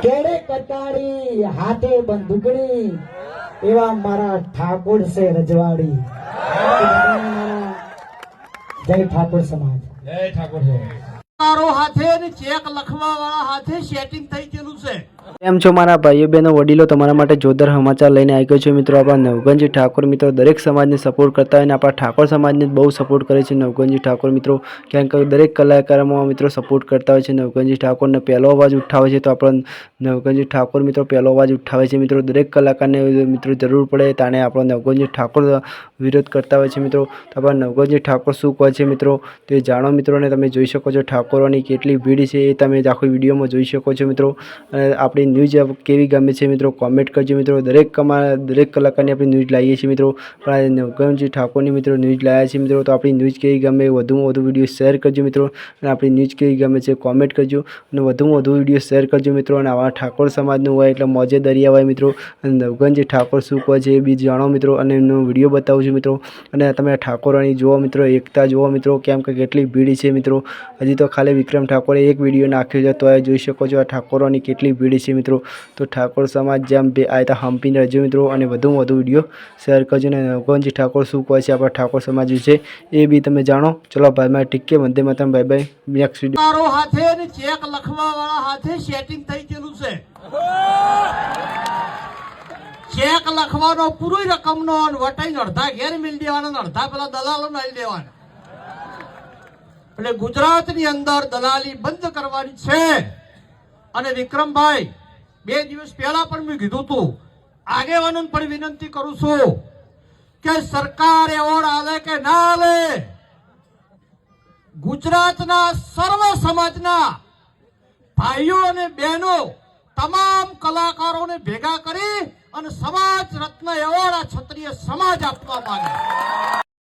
કેડે કટારી હાથે બંદૂકડી એવા મારા ઠાકોર છે રજવાડી। જય ઠાકોર સમાજ, જય ઠાકોર હાથે ને ચેક લખવા વાળા હાથે સેટિંગ થઈ ગયેલું છે। કેમ છો મારા ભાઈઓ બહેનો વડીલો, તમારા માટે જોરદાર સમાચાર લઈને આવી ગયો છું મિત્રો। આપણા નવગણજી ઠાકોર મિત્રો દરેક સમાજને સપોર્ટ કરતા હોય અને આપણા ઠાકોર સમાજને બહુ સપોર્ટ કરે છે નવગણજી ઠાકોર મિત્રો। કારણ કે દરેક કલાકારોમાં મિત્રો સપોર્ટ કરતા હોય છે નવગણજી ઠાકોરને પહેલો અવાજ ઉઠાવે છે, તો આપણો નવગણજી ઠાકોર મિત્રો પહેલો અવાજ ઉઠાવે છે મિત્રો। દરેક કલાકારને મિત્રો જરૂર પડે તાણે આપણો નવગણજી ઠાકોર વિરોધ કરતા હોય છે મિત્રો। તો આપણા નવગણજી ઠાકોર શું કહે છે મિત્રો તે જાણો મિત્રો, અને તમે જોઈ શકો છો ઠાકોરોની કેટલી ભીડ છે એ તમે આખો વિડીયોમાં જોઈ શકો છો મિત્રો। અને આપણી ન્યૂઝ કેવી ગમે છે મિત્રો કોમેન્ટ કરજો મિત્રો। દરેક કલાકારની આપણી ન્યૂઝ લાવીએ છીએ મિત્રો, પણ નવગણજી ઠાકોરની મિત્રો ન્યૂઝ લાવ્યા છીએ મિત્રો। તો આપણી ન્યૂઝ કેવી ગમે વધુમાં વધુ વિડીયો શેર કરજો મિત્રો, અને આપણી ન્યૂઝ કેવી ગમે છે કોમેન્ટ કરજો, અને વધુમાં વધુ વિડીયો શેર કરજો મિત્રો। અને આવા ઠાકોર સમાજનું હોય એટલે મોજે દરિયા હોય મિત્રો, અને નવગણજી ઠાકોર શું કહે છે એ બી જાણો મિત્રો, અને એનો વિડીયો બતાવું છું મિત્રો। અને તમે ઠાકોરોની જુઓ મિત્રો, એકતા જુઓ મિત્રો, કેમ કે કેટલી ભીડ છે મિત્રો। હજી તો ખાલી વિક્રમ ઠાકોરે એક વિડીયો નાખ્યો છે તો જોઈ શકો છો આ ઠાકોરોની કેટલી ભીડ છે મિત્રો। તો ઠાકોર સમાજ જેમ બે આયતા હંપીને રહેજો મિત્રો, અને વધુમાં વધુ વિડીયો શેર કરજો। અને નવગણજી ઠાકોર શું કહે છે આપણા ઠાકોર સમાજ વિશે એ બી તમે જાણો। ચલો ભાઈ ભાઈ ઠીક છે, Vande Mataram, bye bye, next video. હાથે ને ચેક લખવા વાળા હાથે સેટિંગ થઈ ગયેલું છે। ચેક લખવાનો પૂરી રકમનો વટાઈને અડધા ઘેર મિલ દેવાનો, અડધા પેલા દલાલો નાઈ દેવાના। એટલે ગુજરાતની અંદર દલાલી બંધ કરવાની છે। અને વિક્રમભાઈ 2 દિવસ પહેલા પણ મેં કીધું હતું, આગેવાનોને પણ વિનંતી કરું છું કે સરકાર એવોર્ડ આલે કે ના આલે, ગુજરાતના સર્વ સમાજના ભાઈઓ અને બહેનો તમામ કલાકારોને ભેગા કરી અને સમાજ રત્ન એવોર્ડ આ ક્ષત્રિય સમાજ આપવા માંગે।